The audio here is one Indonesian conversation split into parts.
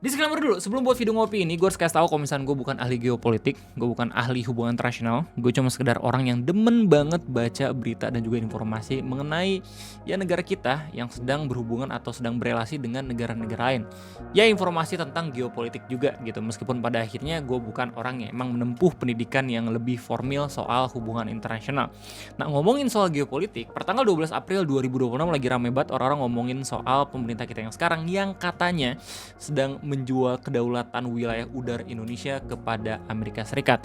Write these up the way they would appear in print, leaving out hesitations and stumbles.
Disclaimer dulu, sebelum buat video ngopi ini, gue harus kasih tahu kalau misalnya gue bukan ahli geopolitik, gue bukan ahli hubungan internasional, gue cuma sekedar orang yang demen banget baca berita dan juga informasi mengenai ya negara kita yang sedang berhubungan atau sedang berelasi dengan negara-negara lain. Ya informasi tentang geopolitik juga gitu, meskipun pada akhirnya gue bukan orang yang emang menempuh pendidikan yang lebih formal soal hubungan internasional. Nah ngomongin soal geopolitik, pertanggal 12 April 2026 lagi rame banget orang-orang ngomongin soal pemerintah kita yang sekarang yang katanya sedang menjual kedaulatan wilayah udara Indonesia kepada Amerika Serikat.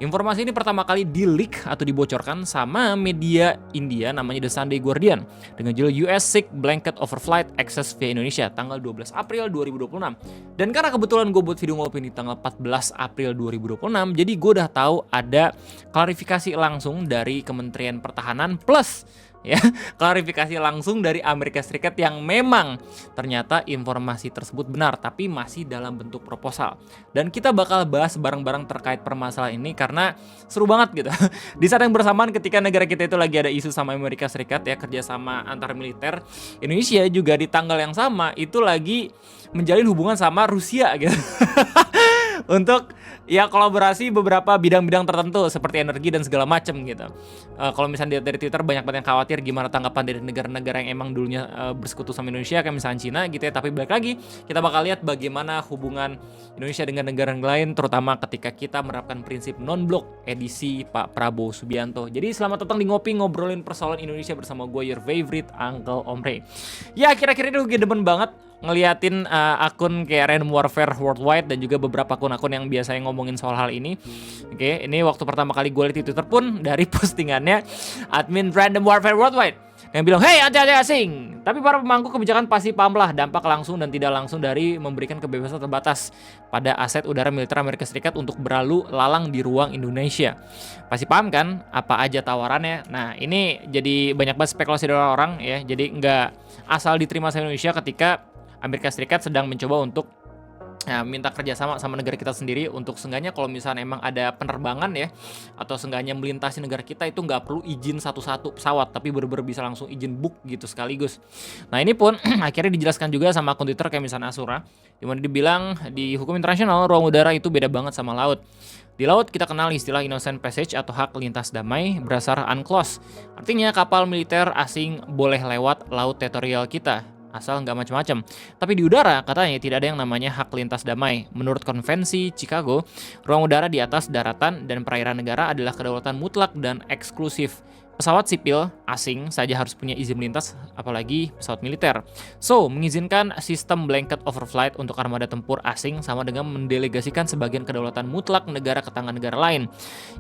Informasi ini pertama kali di-leak atau dibocorkan sama media India namanya The Sunday Guardian dengan judul US Seek Blanket Overflight Access via Indonesia tanggal 12 April 2026. Dan karena kebetulan gue buat video ngopi di tanggal 14 April 2026, jadi gue udah tahu ada klarifikasi langsung dari Kementerian Pertahanan plus ya klarifikasi langsung dari Amerika Serikat yang memang ternyata informasi tersebut benar tapi masih dalam bentuk proposal. Dan kita bakal bahas bareng-bareng terkait permasalahan ini karena seru banget gitu. Di saat yang bersamaan ketika negara kita itu lagi ada isu sama Amerika Serikat ya, kerjasama antar militer, Indonesia juga di tanggal yang sama itu lagi menjalin hubungan sama Rusia gitu. Untuk ya kolaborasi beberapa bidang-bidang tertentu seperti energi dan segala macam gitu. Kalau misalnya dari Twitter banyak banget yang khawatir gimana tanggapan dari negara-negara yang emang dulunya bersekutu sama Indonesia kayak misalnya Cina gitu ya. Tapi balik lagi kita bakal lihat bagaimana hubungan Indonesia dengan negara lain terutama ketika kita menerapkan prinsip non-blok edisi Pak Prabowo Subianto. Jadi selamat datang di Ngopi ngobrolin persoalan Indonesia bersama gue your favorite Uncle Omre. Ya kira-kira itu gue demen banget ngeliatin akun kayak Random Warfare Worldwide dan juga beberapa akun-akun yang biasanya ngomongin soal hal ini. Oke, ini waktu pertama kali gue lihat di Twitter pun dari postingannya admin Random Warfare Worldwide yang bilang, "Hey, anti-anti asing." Tapi para pemangku kebijakan pasti pahamlah dampak langsung dan tidak langsung dari memberikan kebebasan terbatas pada aset udara militer Amerika Serikat untuk berlalu lalang di ruang Indonesia. Pasti paham kan apa aja tawarannya? Nah, ini jadi banyak banget spekulasi dari orang ya. Jadi nggak asal diterima sama Indonesia ketika Amerika Serikat sedang mencoba untuk minta kerjasama sama negara kita sendiri untuk seenggaknya kalau misalnya emang ada penerbangan ya atau seenggaknya melintasi negara kita itu nggak perlu izin satu-satu pesawat tapi bener-bener bisa langsung izin book gitu sekaligus. Nah ini pun akhirnya dijelaskan juga sama akun Twitter kayak misalnya Asura dimana dibilang di hukum internasional ruang udara itu beda banget sama laut. Di laut kita kenal istilah innocent passage atau hak lintas damai berdasar UNCLOS. Artinya kapal militer asing boleh lewat laut teritorial kita asal nggak macam-macam. Tapi di udara katanya tidak ada yang namanya hak lintas damai. Menurut konvensi Chicago, ruang udara di atas daratan dan perairan negara adalah kedaulatan mutlak dan eksklusif. Pesawat sipil asing saja harus punya izin melintas, apalagi pesawat militer. So, mengizinkan sistem blanket overflight untuk armada tempur asing sama dengan mendelegasikan sebagian kedaulatan mutlak negara ke tangan negara lain.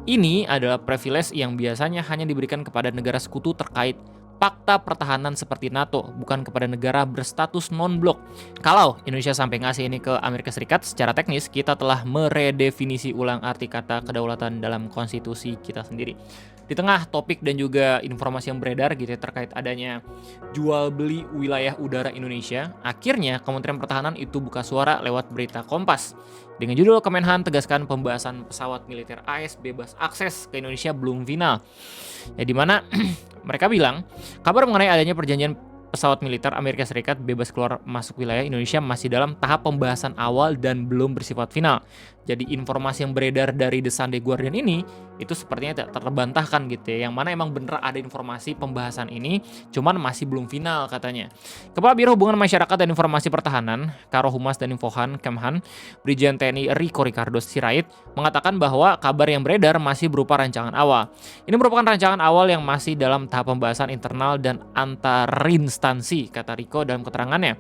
Ini adalah privilege yang biasanya hanya diberikan kepada negara sekutu terkait fakta pertahanan seperti NATO, bukan kepada negara berstatus non-blok. Kalau Indonesia sampai ngasih ini ke Amerika Serikat, secara teknis kita telah meredefinisi ulang arti kata kedaulatan dalam konstitusi kita sendiri. Di tengah topik dan juga informasi yang beredar gitu ya, terkait adanya jual beli wilayah udara Indonesia, akhirnya Kementerian Pertahanan itu buka suara lewat berita Kompas. Dengan judul Kemenhan tegaskan pembahasan pesawat militer AS bebas akses ke Indonesia belum final. Ya dimana mereka bilang kabar mengenai adanya perjanjian pesawat militer Amerika Serikat bebas keluar masuk wilayah Indonesia masih dalam tahap pembahasan awal dan belum bersifat final. Jadi informasi yang beredar dari The Sunday Guardian ini itu sepertinya tidak terbantahkan gitu ya. Yang mana emang bener ada informasi pembahasan ini, cuman masih belum final katanya. Kepala Biro Hubungan Masyarakat dan Informasi Pertahanan, Karo Humas dan Infohan, Kemhan, Brigjen TNI Riko Ricardo Sirait, mengatakan bahwa kabar yang beredar masih berupa rancangan awal. Ini merupakan rancangan awal yang masih dalam tahap pembahasan internal dan antar instansi, kata Riko dalam keterangannya.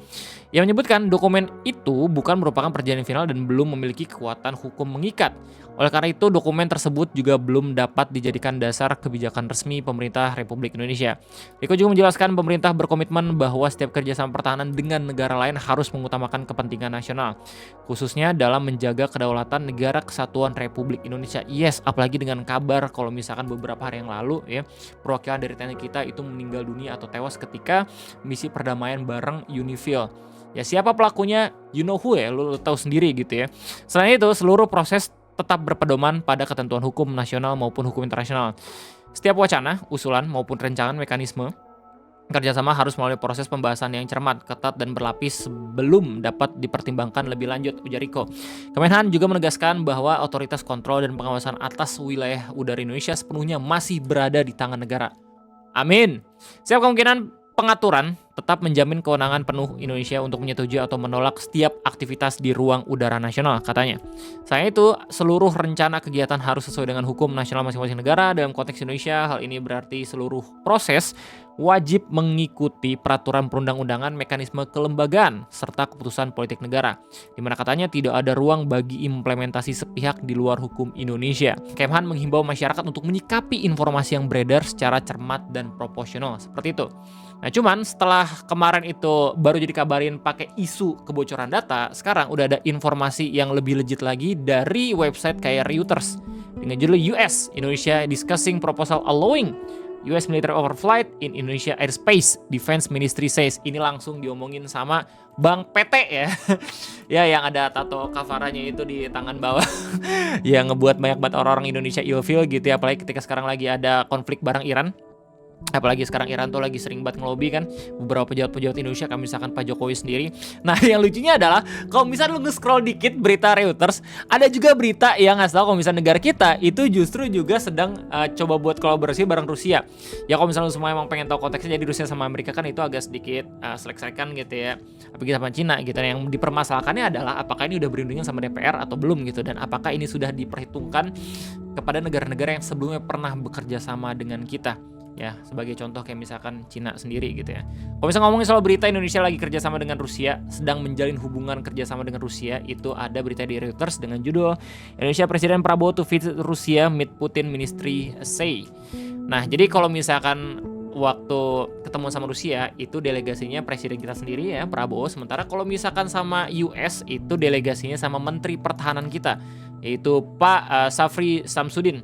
Ia menyebutkan dokumen itu bukan merupakan perjanjian final dan belum memiliki kekuatan hukum mengikat. Oleh karena itu, dokumen tersebut juga belum dapat dijadikan dasar kebijakan resmi pemerintah Republik Indonesia. Riko juga menjelaskan pemerintah berkomitmen bahwa setiap kerjasama pertahanan dengan negara lain harus mengutamakan kepentingan nasional, khususnya dalam menjaga kedaulatan negara kesatuan Republik Indonesia. Yes, apalagi dengan kabar kalau misalkan beberapa hari yang lalu ya, perwakilan dari TNI kita itu meninggal dunia atau tewas ketika misi perdamaian bareng UNIFIL. Ya siapa pelakunya, you know who ya, lu tahu sendiri gitu ya. Selain itu, seluruh proses tetap berpedoman pada ketentuan hukum nasional maupun hukum internasional. Setiap wacana, usulan maupun rancangan mekanisme Kerjasama harus melalui proses pembahasan yang cermat, ketat, dan berlapis sebelum dapat dipertimbangkan lebih lanjut, ujar Riko. Kemenhan juga menegaskan bahwa otoritas kontrol dan pengawasan atas wilayah udara Indonesia sepenuhnya masih berada di tangan negara. Amin. Setiap kemungkinan pengaturan tetap menjamin kewenangan penuh Indonesia untuk menyetujui atau menolak setiap aktivitas di ruang udara nasional, katanya. Selain itu, seluruh rencana kegiatan harus sesuai dengan hukum nasional masing-masing negara. Dalam konteks Indonesia, hal ini berarti seluruh proses wajib mengikuti peraturan perundang-undangan, mekanisme kelembagaan, serta keputusan politik negara, di mana katanya tidak ada ruang bagi implementasi sepihak di luar hukum Indonesia. Kemhan menghimbau masyarakat untuk menyikapi informasi yang beredar secara cermat dan proporsional, seperti itu. Nah, cuman setelah kemarin itu baru jadi kabarin pakai isu kebocoran data, sekarang udah ada informasi yang lebih legit lagi dari website kayak Reuters dengan judul US Indonesia Discussing Proposal Allowing US Military Overflight in Indonesia Airspace, Defense Ministry says. Ini langsung diomongin sama Bang PT ya. Ya, yang ada tato kafaranya itu di tangan bawah. Yang ngebuat banyak banget orang-orang Indonesia ilfeel gitu ya, apalagi ketika sekarang lagi ada konflik bareng Iran. Apalagi sekarang Iran tuh lagi sering banget ngelobi kan beberapa pejabat-pejabat Indonesia, kayak misalkan Pak Jokowi sendiri. Nah, yang lucunya adalah kalau misalnya lu nge-scroll dikit berita Reuters, ada juga berita yang ngasih tahu kalau misalnya negara kita itu justru juga sedang coba buat kolaborasi bareng Rusia. Ya kalau misalnya lu semua emang pengen tahu konteksnya, jadi Rusia sama Amerika kan itu agak sedikit selek-selekan gitu ya. Apalagi sama Cina gitu. Yang dipermasalahkannya adalah apakah ini udah berundingan sama DPR atau belum gitu, dan apakah ini sudah diperhitungkan kepada negara-negara yang sebelumnya pernah bekerja sama dengan kita. Ya, sebagai contoh kayak misalkan Cina sendiri gitu ya. Kalau misalnya ngomongin soal berita Indonesia lagi kerjasama dengan Rusia, sedang menjalin hubungan kerjasama dengan Rusia, itu ada berita di Reuters dengan judul Indonesia Presiden Prabowo to visit Rusia meet Putin Ministry say. Nah, jadi kalau misalkan waktu ketemu sama Rusia itu delegasinya presiden kita sendiri ya, Prabowo, sementara kalau misalkan sama US itu delegasinya sama Menteri Pertahanan kita, yaitu Pak Safri Samsudin.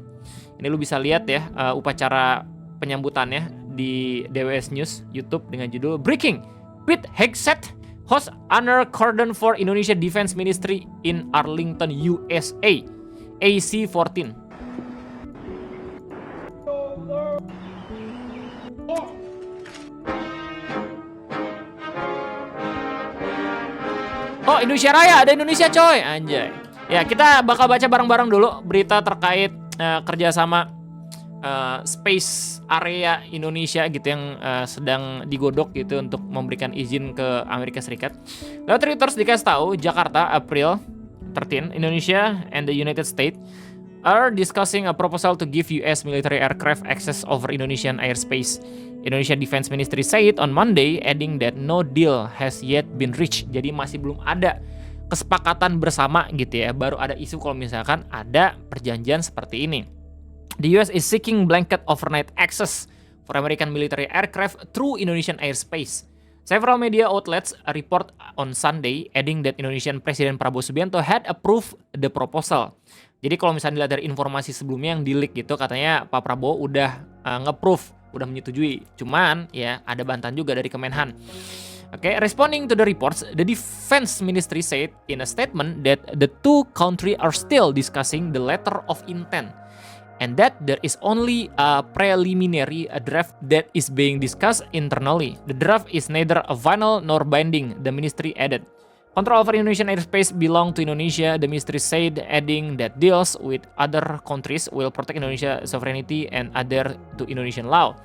Ini lu bisa lihat ya upacara penyambutannya di DWS News YouTube dengan judul Breaking Pete Hegseth host honor cordon for Indonesia Defense Ministry in Arlington, USA, AC-14. Oh, Indonesia Raya, ada Indonesia coy, anjay. Ya, kita bakal baca bareng-bareng dulu berita terkait kerjasama space area Indonesia gitu yang sedang digodok gitu untuk memberikan izin ke Amerika Serikat. Lewat Reuters dikasih tahu Jakarta April 13, Indonesia and the United States are discussing a proposal to give US military aircraft access over Indonesian airspace. Indonesia Defense Ministry said on Monday, adding that no deal has yet been reached. Jadi masih belum ada kesepakatan bersama gitu ya. Baru ada isu kalau misalkan ada perjanjian seperti ini. The US is seeking blanket overnight access for American military aircraft through Indonesian airspace. Several media outlets report on Sunday, adding that Indonesian President Prabowo Subianto had approved the proposal. Jadi kalau misalnya dilihat dari informasi sebelumnya yang di-leak gitu, katanya Pak Prabowo udah nge-approve, udah menyetujui. Cuman ya ada bantahan juga dari Kemenhan. Okay, responding to the reports, the Defense Ministry said in a statement that the two countries are still discussing the letter of intent, and that there is only a preliminary draft that is being discussed internally. The draft is neither a final nor binding, the ministry added. Control over Indonesian airspace belong to Indonesia, the ministry said, adding that deals with other countries will protect Indonesia's sovereignty and adhere to Indonesian law.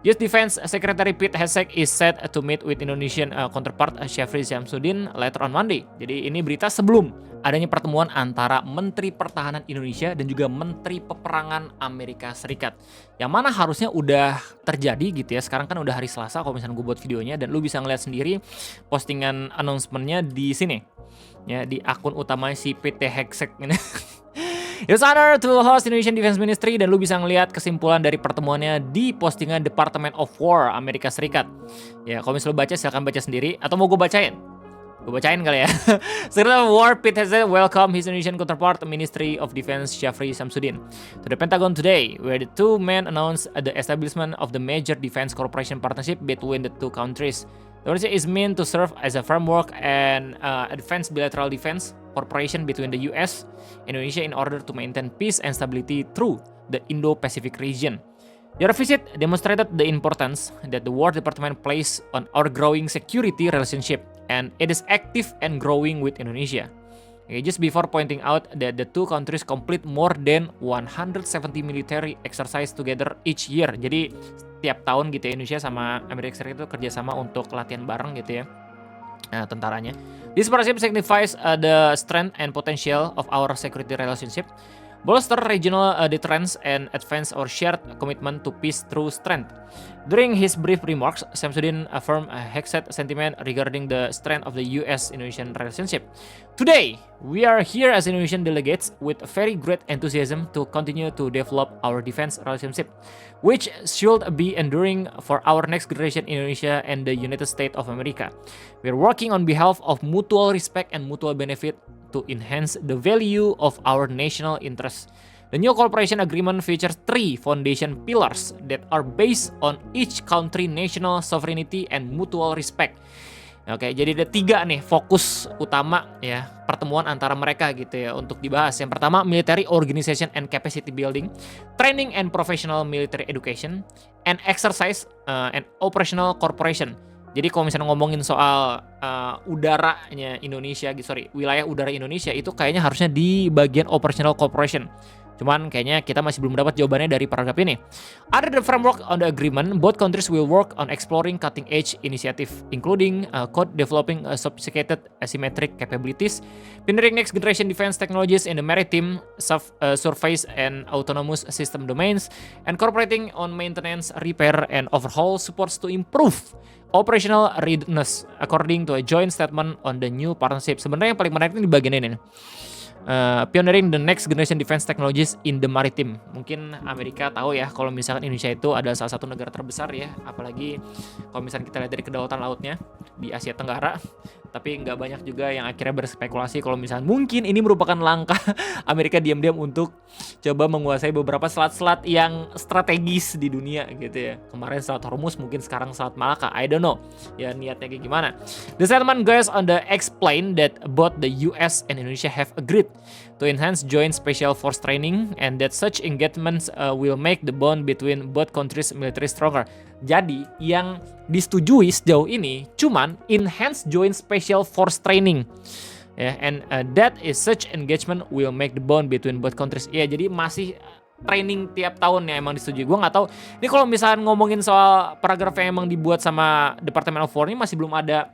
US Defense Secretary Pete Hegseth is set to meet with Indonesian counterpart Syafri Samsudin later on Monday. Jadi ini berita sebelum adanya pertemuan antara Menteri Pertahanan Indonesia dan juga Menteri Peperangan Amerika Serikat. Yang mana harusnya udah terjadi gitu ya. Sekarang kan udah hari Selasa kalau misalnya gue buat videonya, dan lu bisa ngeliat sendiri postingan announcement-nya di sini. Ya, di akun utama si PT Hegseth ini. It was honor to host Indonesian Defense Ministry, dan lu bisa ngeliat kesimpulan dari pertemuannya di postingan Department of War Amerika Serikat. Ya, kalau misalnya lu baca silakan baca sendiri, atau mau gue bacain? Gue bacain kali ya. Secretary of War Pete Hegseth welcome his Indonesian counterpart Ministry of Defense Syafri Samsudin to the Pentagon today, where the two men announced the establishment of the major defense cooperation partnership between the two countries. The partnership is meant to serve as a framework and advance bilateral defense cooperation between the US and Indonesia in order to maintain peace and stability through the Indo-Pacific region. Their visit demonstrated the importance that the War Department places on our growing security relationship, and it is active and growing with Indonesia. Okay, just before pointing out that the two countries complete more than 170 military exercise together each year. Jadi tiap tahun gitu ya, Indonesia sama Amerika Serikat itu kerjasama untuk latihan bareng gitu ya, tentaranya. This partnership signifies the strength and potential of our security relationship, bolster regional deterrence, and advance our shared commitment to peace through strength. During his brief remarks, Samsudin affirmed a Hexet sentiment regarding the strength of the US-Indonesian relationship. Today, we are here as Indonesian delegates with very great enthusiasm to continue to develop our defense relationship, which should be enduring for our next generation Indonesia and the United States of America. We are working on behalf of mutual respect and mutual benefit to enhance the value of our national interests. The new cooperation agreement features 3 foundation pillars that are based on each country national sovereignty and mutual respect. Oke, jadi ada 3 nih fokus utama ya pertemuan antara mereka gitu ya untuk dibahas. Yang pertama, military organization and capacity building, training and professional military education, and exercise and operational cooperation. Jadi kalau misalnya ngomongin soal udaranya Indonesia, wilayah udara Indonesia itu kayaknya harusnya di bagian operational cooperation. Cuman kayaknya kita masih belum dapat jawabannya dari paragraf ini. Under the framework on the agreement, both countries will work on exploring cutting-edge initiative, including code developing sophisticated asymmetric capabilities, pioneering next-generation defense technologies in the maritime, surface, and autonomous system domains, and cooperating on maintenance, repair, and overhaul supports to improve operational readiness, according to a joint statement on the new partnership. Sebenarnya yang paling menarik ini di bagian ini nih. Pioneering the next generation defense technologies in the maritime. Mungkin Amerika tahu ya kalau misalkan Indonesia itu adalah salah satu negara terbesar ya, apalagi kalau misalkan kita lihat dari kedaulatan lautnya di Asia Tenggara. Tapi nggak banyak juga yang akhirnya berspekulasi kalau misalkan mungkin ini merupakan langkah Amerika diam-diam untuk coba menguasai beberapa selat-selat yang strategis di dunia gitu ya. Kemarin Selat Hormuz, mungkin sekarang Selat Malaka, I don't know ya niatnya kayak gimana. The settlement goes on the explain that both the US and Indonesia have agreed to enhance joint special force training and that such engagements will make the bond between both countries military stronger. Jadi yang disetujui sejauh ini cuman enhance joint special force training. And that is such engagement will make the bond between both countries. Ya, jadi masih training tiap tahun ya emang disetujui. Gue nggak tahu. Ini kalau misalnya ngomongin soal paragraf yang emang dibuat sama Department of War ini masih belum ada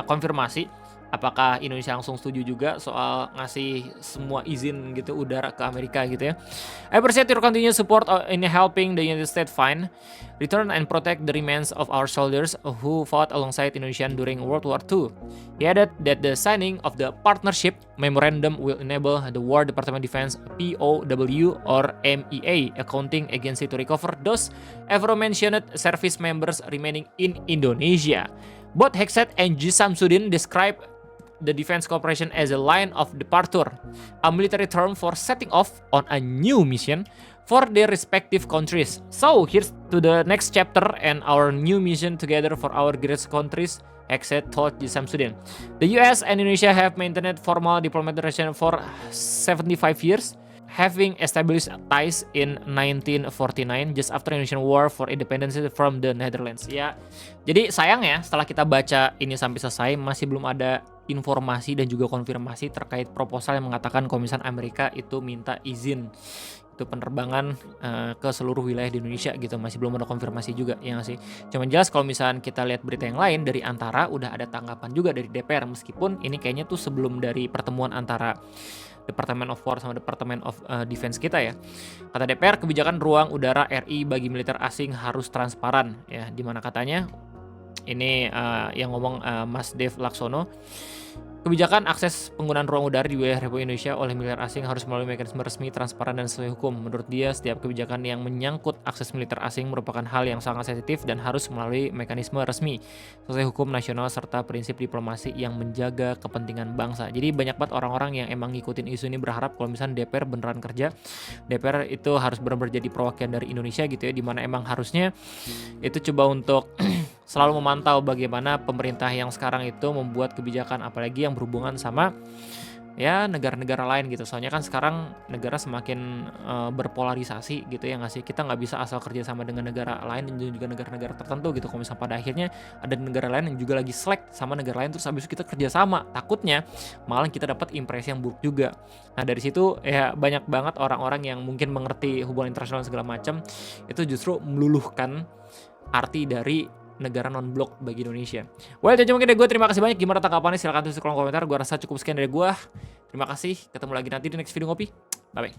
konfirmasi. Apakah Indonesia langsung setuju juga soal ngasih semua izin gitu udara ke Amerika gitu ya. I appreciate your continued support in helping the United States find, return, and protect the remains of our soldiers who fought alongside Indonesian during World War II. He added that the signing of the partnership memorandum will enable the War Department Defense POW or MEA accounting agency to recover those aforementioned service members remaining in Indonesia. Both Hexet and G. Samsudin describe the defense cooperation as a line of departure, a military term for setting off on a new mission for their respective countries. So here's to the next chapter and our new mission together for our great countries, Hexet told G. Samsudin. The US and Indonesia have maintained formal diplomatic relations for 75 years, having established ties in 1949 just after Indonesian War for Independence from the Netherlands. Ya, jadi sayang ya setelah kita baca ini sampai selesai masih belum ada informasi dan juga konfirmasi terkait proposal yang mengatakan kalau misalnya Amerika itu minta izin itu penerbangan ke seluruh wilayah di Indonesia gitu. Masih belum ada konfirmasi juga ya nggak sih. Cuman jelas kalau misalnya kita lihat berita yang lain dari Antara udah ada tanggapan juga dari DPR, meskipun ini kayaknya tuh sebelum dari pertemuan antara Department of War sama Department of Defense kita ya. Kata DPR, kebijakan ruang udara RI bagi militer asing harus transparan ya, dimana katanya ini yang ngomong Mas Dev Laksono, kebijakan akses penggunaan ruang udara di wilayah Republik Indonesia oleh militer asing harus melalui mekanisme resmi, transparan, dan sesuai hukum. Menurut dia, setiap kebijakan yang menyangkut akses militer asing merupakan hal yang sangat sensitif dan harus melalui mekanisme resmi, sesuai hukum nasional serta prinsip diplomasi yang menjaga kepentingan bangsa. Jadi banyak banget orang-orang yang emang ngikutin isu ini berharap kalau misalnya DPR beneran kerja, DPR itu harus benar-benar jadi perwakilan dari Indonesia gitu ya, dimana emang harusnya itu coba untuk selalu memantau bagaimana pemerintah yang sekarang itu membuat kebijakan apalagi yang berhubungan sama ya negara-negara lain gitu. Soalnya kan sekarang negara semakin berpolarisasi gitu ya nggak sih? Kita nggak bisa asal kerja sama dengan negara lain dan juga negara-negara tertentu gitu. Kalau misalnya pada akhirnya ada negara lain yang juga lagi selek sama negara lain terus habis itu kita kerja sama, takutnya malah kita dapat impresi yang buruk juga. Nah dari situ ya banyak banget orang-orang yang mungkin mengerti hubungan internasional segala macam itu justru meluluhkan arti dari negara non-blok bagi Indonesia. Well, jadi mungkin dari gue terima kasih banyak. Gimana tanggapannya? Silahkan tulis di kolom komentar. Gue rasa cukup sekian dari gue. Terima kasih. Ketemu lagi nanti di next video ngopi. Bye-bye.